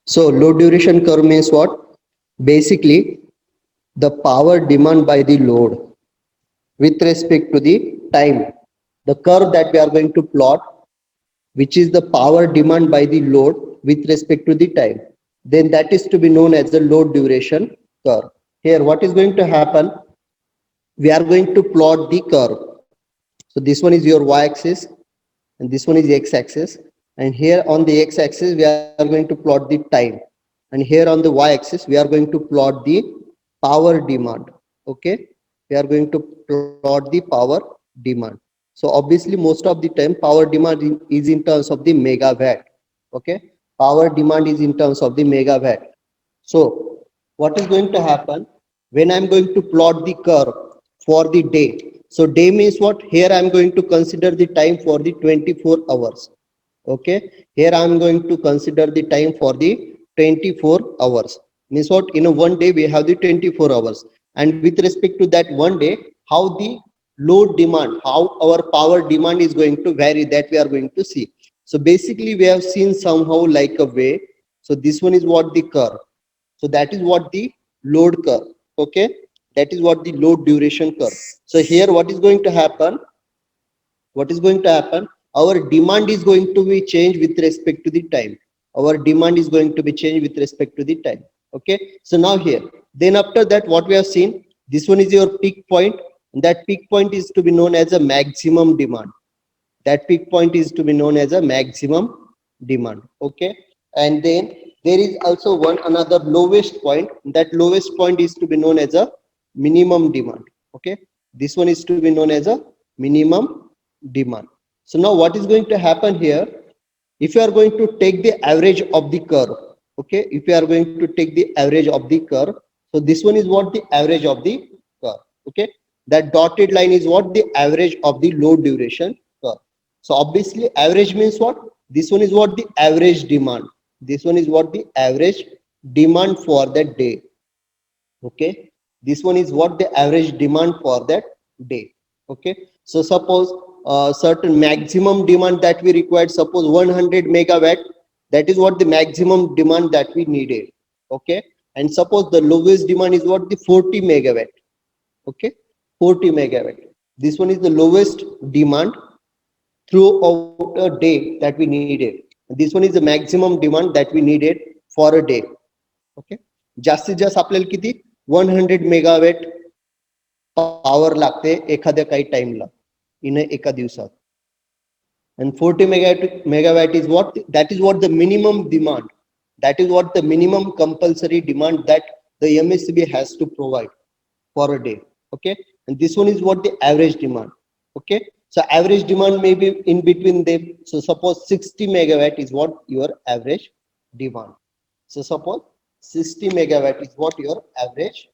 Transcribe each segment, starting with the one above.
So low duration curve means what? Basically, the power demand by the load with respect to the time. The curve that we are going to plot, which is the power demand by the load with respect to the time, then that is to be known as the load duration curve. Here, what is going to happen? We are going to plot the curve. So this one is your y-axis, and this one is the x-axis. And here on the x-axis, we are going to plot the time. And here on the y-axis, we are going to plot the power demand. Okay, we are going to plot the power demand. So obviously, most of the time, power demand is in terms of the megawatt. Okay, power demand is in terms of the megawatt. So what is going to happen when I'm going to plot the curve for the day? So day means what? Here I'm going to consider the time for the 24 hours. Okay. Here I'm going to consider the time for the 24 hours. Means what? In a one day we have the 24 hours. And with respect to that one day, how the load demand, how our power demand is going to vary, that we are going to see. So basically we have seen somehow like a way. So this one is what the curve. So that is what the load curve. Okay, that is what the load duration curve. So here what is going to happen? What is going to happen? Our demand is going to be changed with respect to the time. Our demand is going to be changed with respect to the time. Okay, so now here, then after that, what we have seen, this one is your peak point, and that peak point is to be known as a maximum demand. That peak point is to be known as a maximum demand. Okay, and then there is also one another lowest point. That lowest point is to be known as a minimum demand. Okay, this one is to be known as a minimum demand. So now what is going to happen here? If you are going to take the average of the curve, okay, if you are going to take the average of the curve, so this one is what the average of the curve. Okay, that dotted line is what the average of the load duration curve. So obviously average means what? This one is what the average demand. This one is what the average demand for that day. Okay, this one is what the average demand for that day. Okay, so suppose certain maximum demand that we required, suppose 100 megawatt, that is what the maximum demand that we needed. Okay, and suppose the lowest demand is what, the 40 megawatt. Okay, 40 megawatt, this one is the lowest demand throughout a day that we needed. This one is the maximum demand that we needed for a day. Okay, जास्तीत जास्त आपल्याला किती 100 megawatt power लागते एखाद्या काही टाइमला इन एका दिवसात. And 40 megawatt is what? That is what the minimum demand. That is what the minimum compulsory demand that the MSCB has to provide for a day. Okay, and this one is what the average demand. Okay, so average demand may be in between them. So suppose 60 megawatt is what your average demand. So suppose 60 megawatt is what your average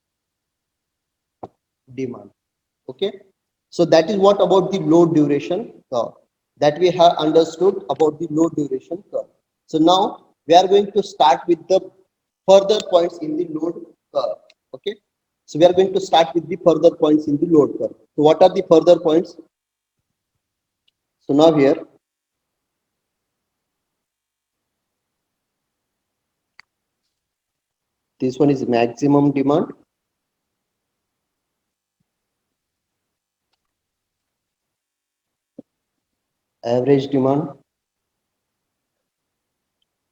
demand. Okay, so that is what about the load duration curve, that we have understood about the load duration curve. So now we are going to start with the further points in the load curve. Okay, so we are going to start with the further points in the load curve. So what are the further points? So now here, this one is maximum demand, average demand,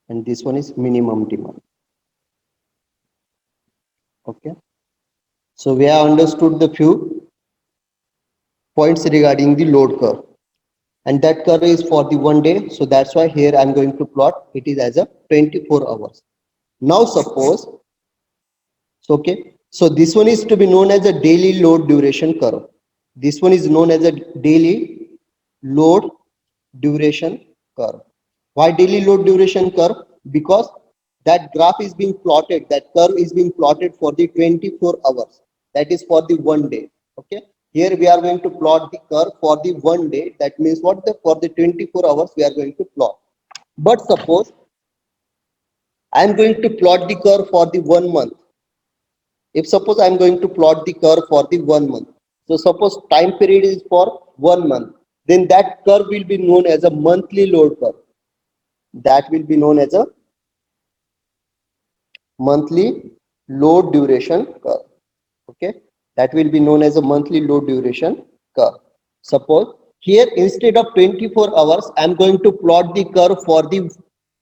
and this one is minimum demand. Okay, so we have understood the few points regarding the load curve, and that curve is for the one day. So that's why here I'm going to plot it is as a 24 hours. Now suppose, so okay, so this one is to be known as a daily load duration curve. This one is known as a daily load duration curve. Why daily load duration curve? Because that graph is being plotted, that curve is being plotted for the 24 hours. That is for the one day. Okay, here we are going to plot the curve for the one day. That means what, the for the 24 hours we are going to plot. But suppose I am going to plot the curve for the 1 month. If suppose I am going to plot the curve for the 1 month, so suppose time period is for 1 month, then that curve will be known as a monthly load curve. That will be known as a monthly load duration curve. Okay, that will be known as a monthly load duration curve. Suppose here instead of 24 hours I am going to plot the curve for the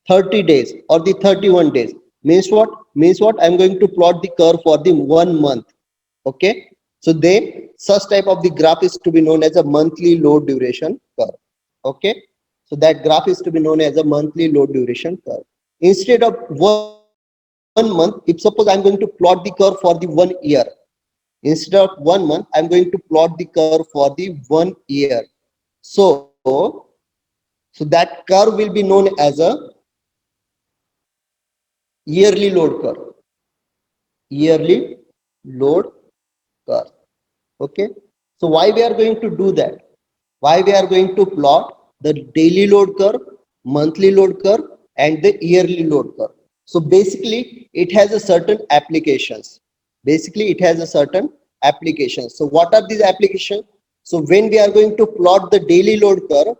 30 days or the 31 days. Means what I am going to plot the curve for the 1 month. Okay, so then such type of the graph is to be known as a monthly load duration curve. Okay, so that graph is to be known as a monthly load duration curve. Instead of 1 month, if suppose I'm going to plot the curve for the 1 year, instead of 1 month I'm going to plot the curve for the 1 year. So that curve will be known as a yearly load curve. Yearly load curve. Okay, so why we are going to do that? Why we are going to plot the daily load curve, monthly load curve, and the yearly load curve? So basically it has a certain applications. So what are these applications? So when we are going to plot the daily load curve,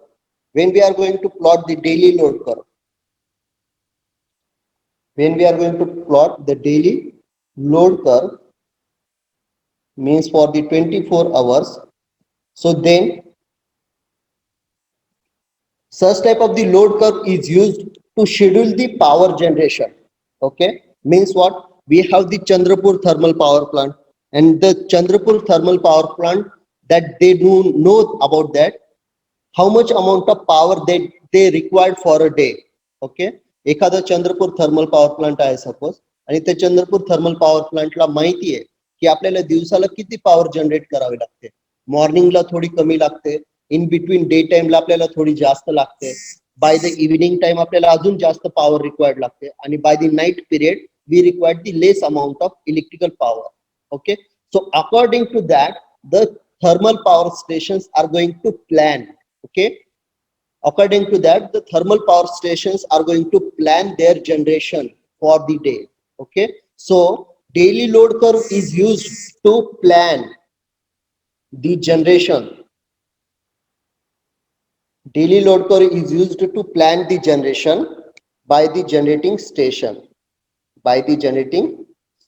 when we are going to plot the daily load curve when we are going to plot the daily load curve, means for the 24 hours, so then such type of the load curve is used to schedule the power generation. Okay, means what? We have the Chandrapur thermal power plant, and the Chandrapur thermal power plant, that they do know about that how much amount of power they required for a day. Okay, एखादा Chandrapur thermal power plant आहे suppose, आणि त्या Chandrapur thermal power प्लांटला माहिती आहे की आपल्याला दिवसाला किती पॉवर जनरेट करावी लागते. मॉर्निंगला थोडी कमी लागते, इन बिटवीन डे टाइमला आपल्याला थोडी जास्त लागते, बाय द इव्हिनिंग टाइम आपल्याला अजून जास्त पॉवर रिक्वायर्ड लागते, आणि by the night period we required the less amount of electrical power. Okay, so according to that the thermal power stations are going to plan. Okay, according to that the thermal power stations are going to plan their generation for the day. Okay, so daily load curve is used to plan the generation. Daily load curve is used to plan the generation by the generating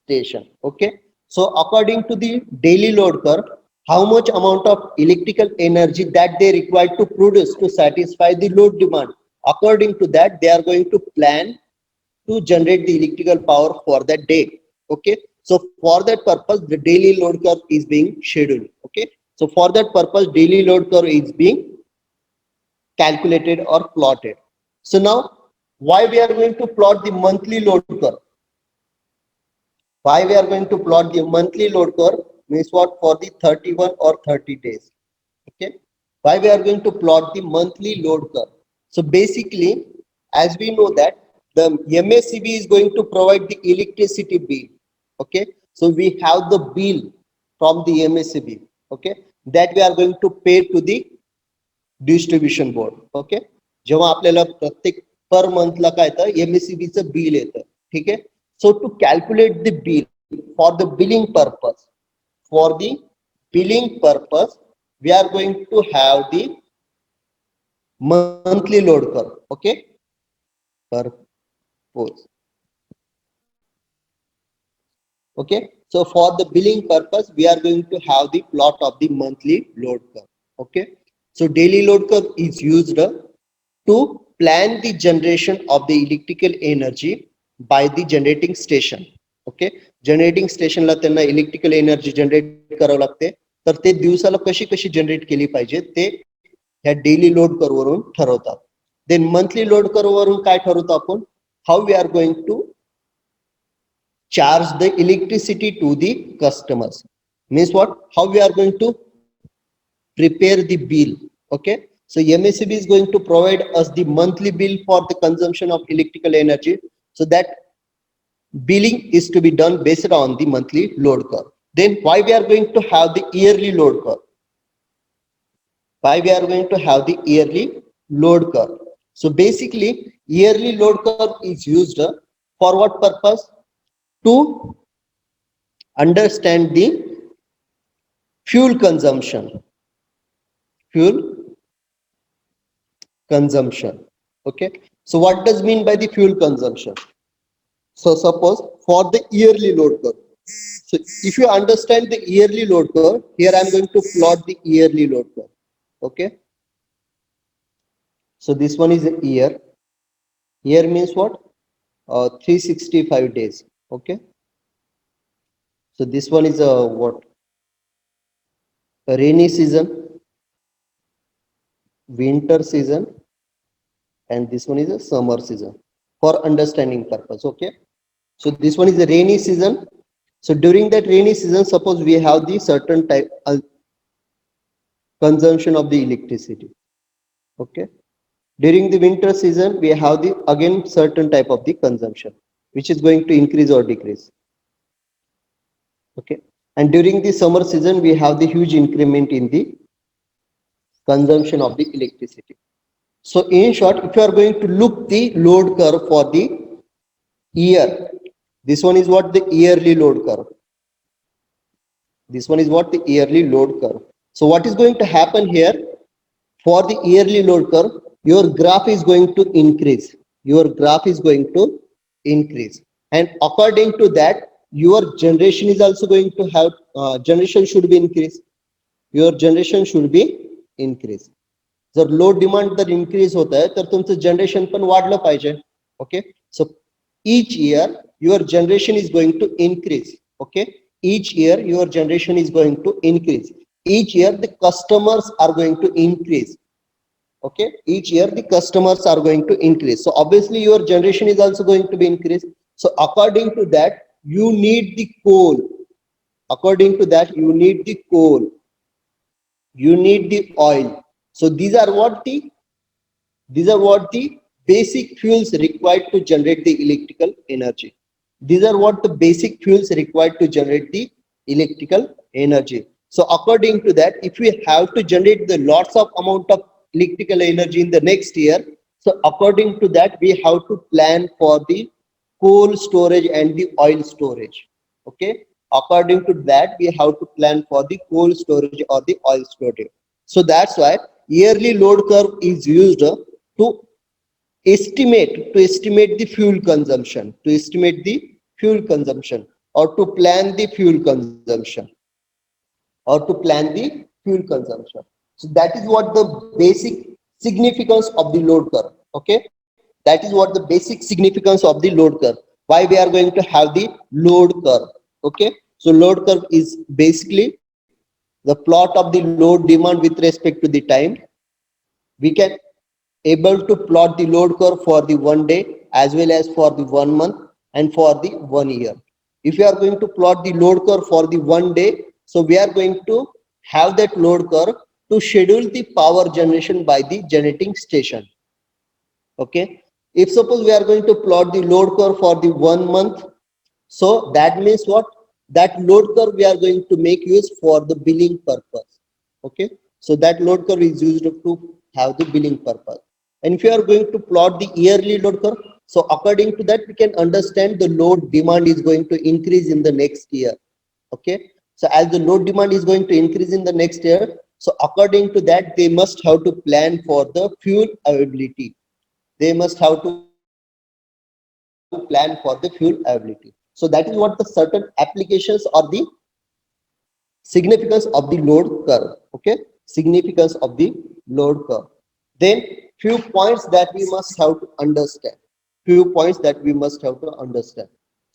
station. Okay, so according to the daily load curve, how much amount of electrical energy that they require to produce to satisfy the load demand, according to that they are going to plan to generate the electrical power for that day. Okay, so for that purpose the daily load curve is being scheduled. Okay, so for that purpose daily load curve is being calculated or plotted. So now why we are going to plot the monthly load curve? Why we are going to plot the monthly load curve? Means what? For the 31 or 30 days. Okay, why we are going to plot the monthly load curve? So basically, as we know that the MACB is going to provide the electricity bill. Okay, so we have the bill from the MACB. Okay, that we are going to pay to the distribution board. Okay, जेव्हा आपल्याला प्रत्येक पर मंथला काय तर MACB चं bill येतं. ठीक आहे, so to calculate the bill for the billing purpose we are going to have the monthly load curve. Okay, purpose. Okay, so for the billing purpose we are going to have the plot of the monthly load curve. Okay, so daily load curve is used to plan the generation of the electrical energy by the generating station. Okay, generating station ला त्यांना electrical energy generate करावं लागते, तर ते दिवसाला कशी कशी generate केली पाहिजे ते ह्या डेली लोड कर्व वरून ठरवतात. देन मंथली लोड कर्व वरून काय ठरवतो आपण? How we are going to charge the electricity to the customers. Means what? How we are going to prepare the bill. Okay, so MACB is going to provide us the monthly bill for the consumption of electrical energy, so that billing is to be done based on the monthly load curve. Then why we are going to have the yearly load curve? Why we are going to have the yearly load curve? So basically yearly load curve is used for what purpose? To understand the fuel consumption. Okay, so what does mean by the fuel consumption? So suppose for the yearly load curve. So if you understand the yearly load curve, here I'm going to plot the yearly load curve. Okay. So this one is a year. Year means what? 365 days. Okay. So this one is a what? A rainy season, winter season, and this one is a summer season for understanding purpose. Okay. So this one is the rainy season. So during that rainy season, suppose we have the certain type consumption of the electricity. Okay. During the winter season, we have the again certain type of the consumption, which is going to increase or decrease. Okay. And during the summer season, we have the huge increment in the consumption of the electricity. So in short, if you are going to look the load curve for the year, this one is what the yearly load curve. This one is what the yearly load curve. So what is going to happen here for the yearly load curve? Your graph is going to increase. Your graph is going to increase. And according to that, your generation is also going to have, generation should be increased. Your generation should be increased. जर load demand जर increase होत आहे तर तुमचं generation पण वाढलं पाहिजे. Okay. So each year your generation is going to increase. Okay. Each year your generation is going to increase. Each year the customers are going to increase. Okay. Each year the customers are going to increase. So obviously your generation is also going to be increased. So according to that you need the coal. According to that you need the coal. You need the oil. So these are what the basic fuels required to generate the electrical energy. These are what the basic fuels required to generate the electrical energy. So according to that, if we have to generate the lots of amount of electrical energy in the next year, so according to that, we have to plan for the coal storage and the oil storage. Okay. According to that, we have to plan for the coal storage or the oil storage. So that's why yearly load curve is used to estimate the fuel consumption, or to plan the fuel consumption, So that is what the basic significance of the load curve. Okay. That is what the basic significance of the load curve. Why we are going to have the load curve. Okay. So load curve is basically the plot of the load demand with respect to the time. We can able to plot the load curve for the 1 day as well as for the 1 month and for the 1 year. If you are going to plot the load curve for the 1 day, so we are going to have that load curve to schedule the power generation by the generating station. Okay. If suppose we are going to plot the load curve for the 1 month, so that means what? That load curve we are going to make use for the billing purpose. Okay. So that load curve is used to have the billing purpose. And if you are going to plot the yearly load curve, so according to that we can understand the load demand is going to increase in the next year. Okay. So as the load demand is going to increase in the next year, so according to that they must have to plan for the fuel availability. They must have to plan for the fuel availability. So that is what the certain applications or the significance of the load curve. Okay. Significance of the load curve. Then few points that we must have to understand.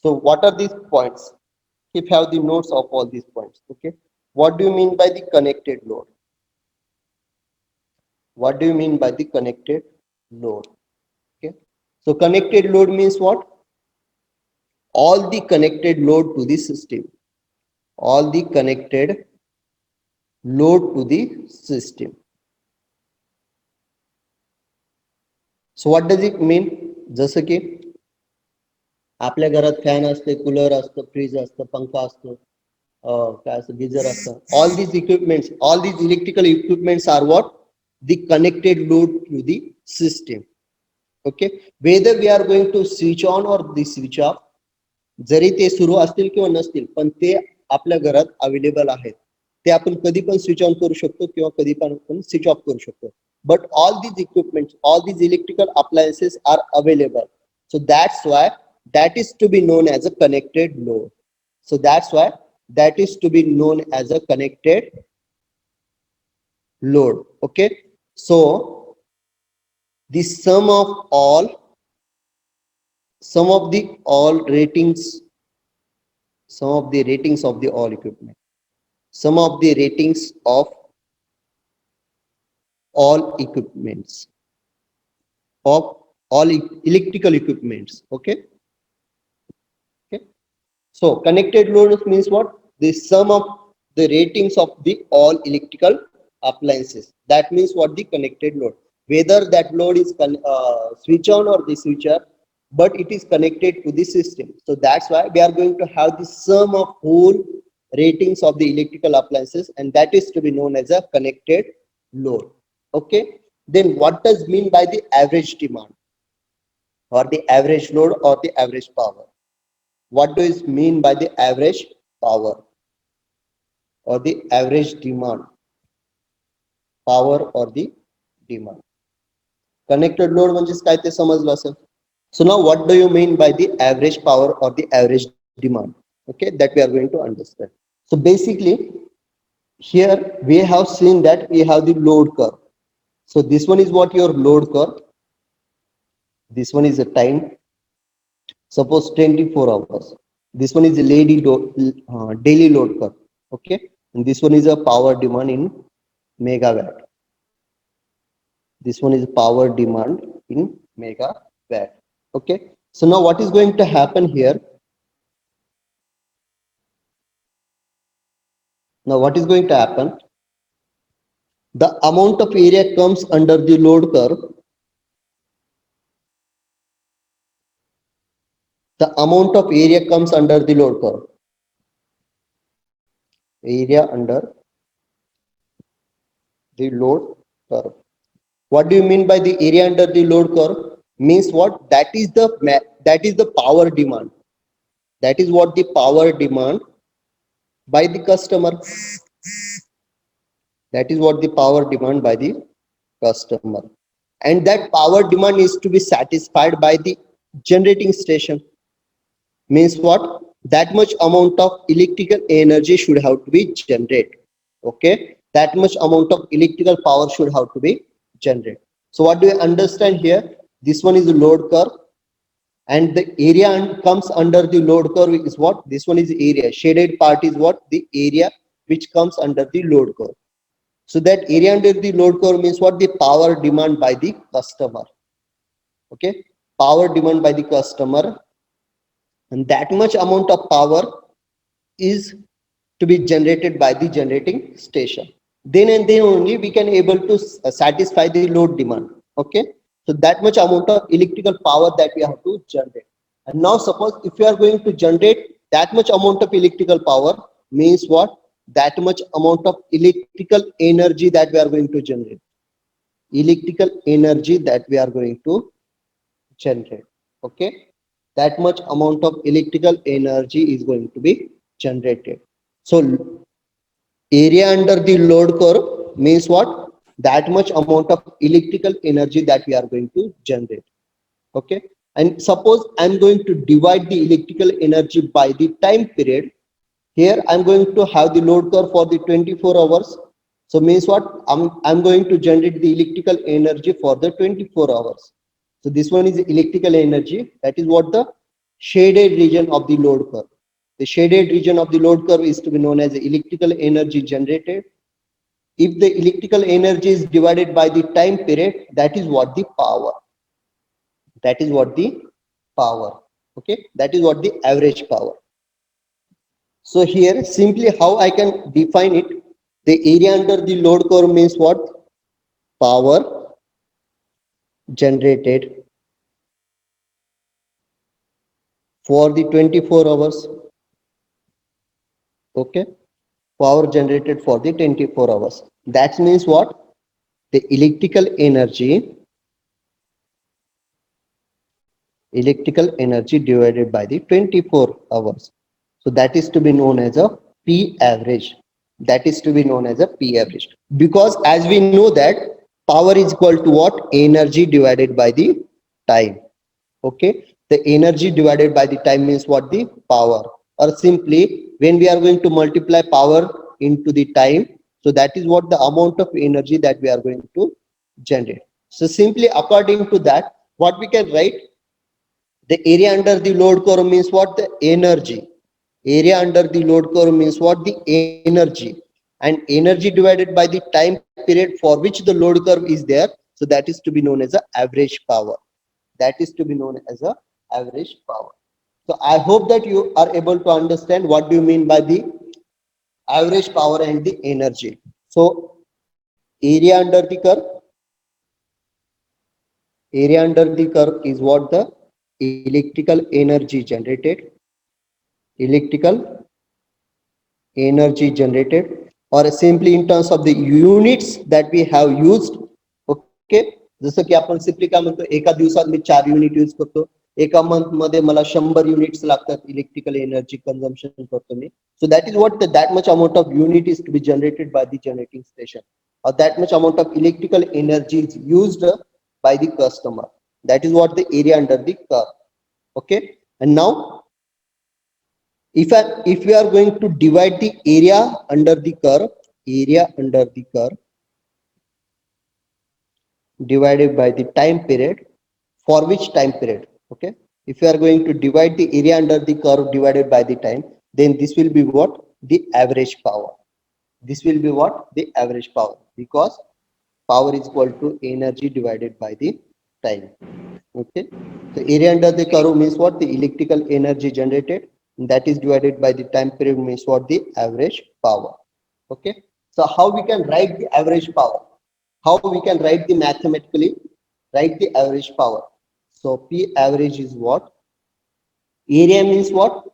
So what are these points? If you have the notes of all these points. Okay. What do you mean by the connected load? What do you mean by the connected load? Okay. So connected load means what? All the connected load to the system. All the connected load to the system. So what does it mean? जसं की आपल्या घरात fan असते, cooler असतं, freeze असतं, पंखा असतो, काय असतं, गीजर असतं. All these equipments, all these electrical equipments are what? The connected load to the system. Okay. Whether we are going to switch on or the switch off, जरी ते सुरू असतील किंवा नसतील पण ते आपल्या घरात अवेलेबल आहेत. ते आपण कधी पण स्विच ऑन करू शकतो किंवा कधी पण आपण स्विच ऑफ करू शकतो. But all these equipments, all these electrical appliances are available. So that's why that is to be known as a connected load. So that's why that is to be known as a connected load. Okay, so the sum of the all ratings, some of the ratings of the all equipment, some of the ratings of all equipments, of all electrical equipments. Okay, okay. So connected load means what? The sum of the ratings of the all electrical appliances. That means what? The connected load. Whether that load is switch on or the switch off, but it is connected to the system. So that's why we are going to have the sum of whole ratings of the electrical appliances, and that is to be known as a connected load. Okay. Then what does mean by the average demand, or the average load, or the average power? What does mean by the average power or the average demand? Power or the demand. Connected load म्हणजेच काय ते समजलं असेल. So now what do you mean by the average power or the average demand? Okay, that we are going to understand. So basically here we have seen that we have the load curve. So this one is what your load curve. This one is the time. Suppose 24 hours. This one is a daily load curve. Okay, and this one is a power demand in megawatt. This one is power demand in megawatt. Okay, so now what is going to happen here? Now what is going to happen? The amount of area comes under the load curve. The amount of area comes under the load curve. Area under the load curve. What do you mean by the area under the load curve? Means what? That is the power demand. That is what the power demand by the customer. That is what the power demand by the customer. And that power demand is to be satisfied by the generating station. Means what? That much amount of electrical energy should have to be generated. Okay, that much amount of electrical power should have to be generated. So what do you understand here? This one is the load curve, and the area comes under the load curve is what? This one is area. Shaded part is what? The area which comes under the load curve. So that area under the load curve means what? The power demand by the customer. Okay, power demand by the customer, and that much amount of power is to be generated by the generating station. Then and then only we can able to satisfy the load demand. Okay, so that much amount of electrical power that we have to generate. And now suppose if we are going to generate that much amount of electrical power, means what? That much amount of electrical energy that we are going to generate. Electrical energy that we are going to generate. Okay, that much amount of electrical energy is going to be generated. So area under the load curve means what? That much amount of electrical energy that we are going to generate. Okay, and suppose I'm going to divide the electrical energy by the time period. Here I'm going to have the load curve for the 24 hours. So means what? I'm going to generate the electrical energy for the 24 hours. So this one is electrical energy. That is what the shaded region of the load curve. The shaded region of the load curve is to be known as the electrical energy generated. If the electrical energy is divided by the time period, that is what the power. That is what the power. Okay, that is what the average power. So here simply how I can define it, the area under the load curve means what? Power generated for the 24 hours. Okay, power generated for the 24 hours. That means what? The electrical energy divided by the 24 hours. So that is to be known as a P average. That is to be known as a P average. Because as we know that power is equal to what? Energy divided by the time. Okay. The energy divided by the time means what? The power. Or simply, when we are going to multiply power into the time, so that is what the amount of energy that we are going to generate. So simply according to that, what we can write, the area under the load curve means what? The energy. Area under the load curve means what? The energy. And energy divided by the time period for which the load curve is there. So that is to be known as a average power. That is to be known as a average power. So I hope that you are able to understand what do you mean by the average power and the energy. So area under the curve, area under the curve is what? The electrical energy generated, electrical energy generated, or simply in terms of the units that we have used. Okay, जसं की आपण simply काय म्हणतो, एका दिवसात मी 4 unit use करतो, एका month मध्ये मला 100 युनिट्स लागतात, इलेक्ट्रिकल एनर्जी कंझम्पशन करतो मी. So that is what that much amount of unit is to be generated by the generating station, or that much amount of electrical energy is used by the customer. That is what the area under the curve. Okay, and now if we are going to divide the area under the curve, area under the curve divided by the time period, for which time period? Okay, if you are going to divide the area under the curve divided by the time, then this will be what? The average power. This will be what? The average power, because power is equal to energy divided by the time. Okay, so area under the curve means what? The electrical energy generated, that is divided by the time period means what? The average power. Okay, so how we can write the average power? How we can write the mathematically write the average power? So P average is what? Area means what?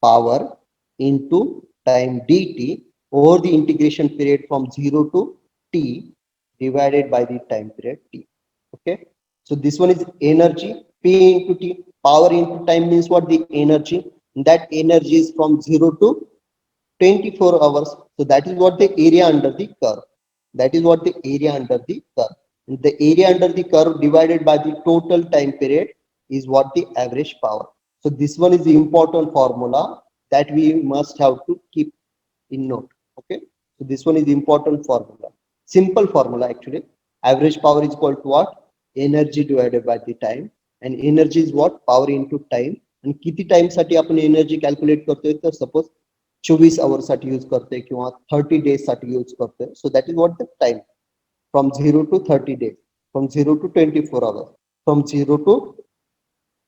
Power into time dt over the integration period from 0 to t divided by the time period t. Okay, so this one is energy. P into t, power into time means what? The energy. That energy is from 0 to 24 hours. So that is what the area under the curve. That is what the area under the curve. And the area under the curve divided by the total time period is what? The average power. So this one is the important formula that we must have to keep in note. Okay, so this one is the important formula. Simple formula actually. Average power is equal to what? Energy divided by the time. And energy is what? Power into time. आणि किती time साठी आपण energy calculate करतोय, तर suppose 24 our साठी use करतोय किंवा 30 days साठी यूज करतोय. सो that is what the time from 0 to 30 days, from 0 to 24 hours, from 0 to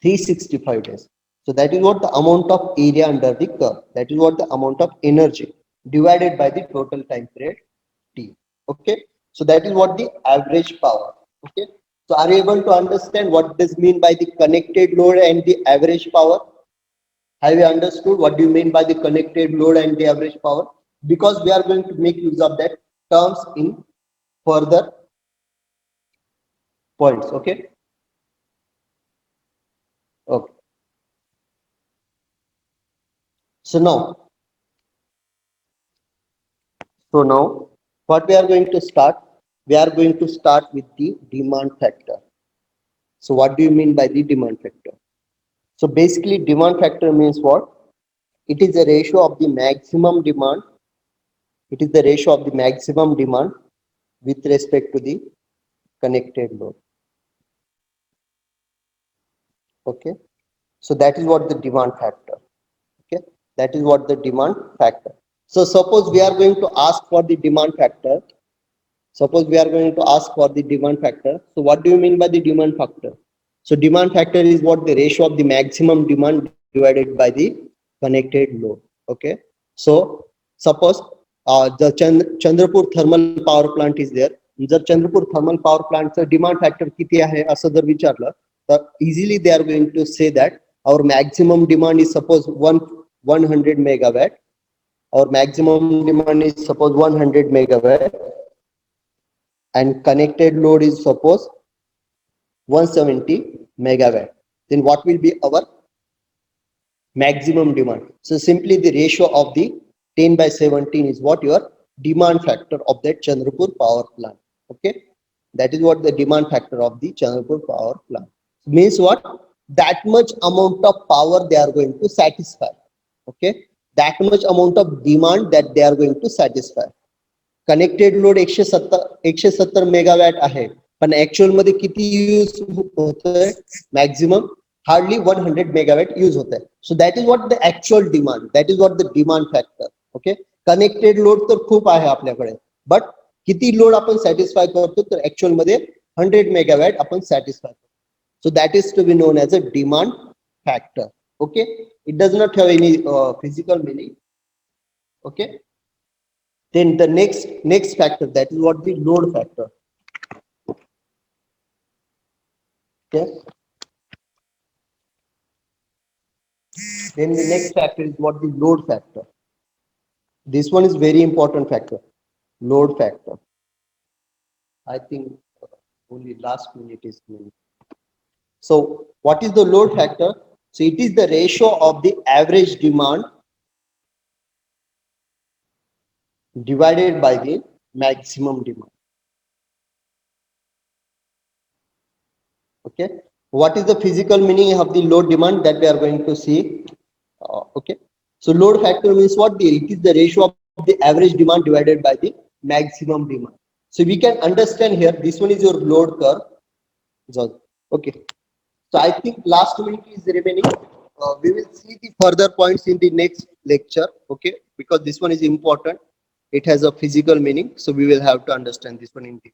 365 days. So that is what the amount of area under the curve. That is what the amount of energy divided by the total time period t. Okay, so that is what the average power. Okay, so are you able to understand what does mean by the connected load and the average power? Have you understood what do you mean by the connected load and the average power? Because we are going to make use of that terms in further points. Okay, okay. So now what we are going to start? We are going to start with the demand factor. So what do you mean by the demand factor? So basically demand factor means what? It is the ratio of the maximum demand. It is the ratio of the maximum demand with respect to the connected load. Okay, so that is what the demand factor. Okay, that is what the demand factor. So suppose we are going to ask for the demand factor. Suppose we are going to ask for the demand factor. So what do you mean by the demand factor? So demand factor is what? The ratio of the maximum demand divided by the connected load. Okay, so suppose the Chandrapur thermal power plant is there. जर Chandrapur thermal power प्लांटचं demand factor किती आहे असं जर विचारलं, तर easily they are going to say that our maximum demand is suppose 100 megawatt. Our maximum demand is suppose 100 megawatt, and connected load is suppose 170 megawatt. Then what will be our maximum demand? So simply the ratio of the 10 by 17 is what? Your demand factor of that Chandrapur power plant. Okay, that is what the demand factor of the Chandrapur power plant means. What? that much amount of power they are going to satisfy. Okay, that much amount of demand that they are going to satisfy. Connected load 170 megawatt आहे, पण actual मध्ये किती use होतोय? Maximum hardly 100 megawatt use होत आहे. सो that is what the actual demand, that is what the demand factor. Okay, connected load तर खूप आहे आपल्याकडे, बट किती लोड आपण सॅटिस्फाय करतो? तर ऍक्च्युअल मध्ये 100 मेगावॅट आपण सॅटिस्फाय करतो. So that is to be known as a demand factor. Okay, it does not have any physical meaning. Okay, then the next factor, that is what the load factor. Okay, then the next factor is what the load factor. This one is very important factor, load factor. I think only last minute is minute. So what is the load factor? So it is the ratio of the average demand divided by the maximum demand. Okay, what is the physical meaning of the load demand that we are going to see? Okay, so load factor means what? It is the ratio of the average demand divided by the maximum demand. So we can understand here, this one is your load curve. Okay, so I think last minute is remaining. We will see the further points in the next lecture. Okay, because this one is important, it has a physical meaning, so we will have to understand this one in detail.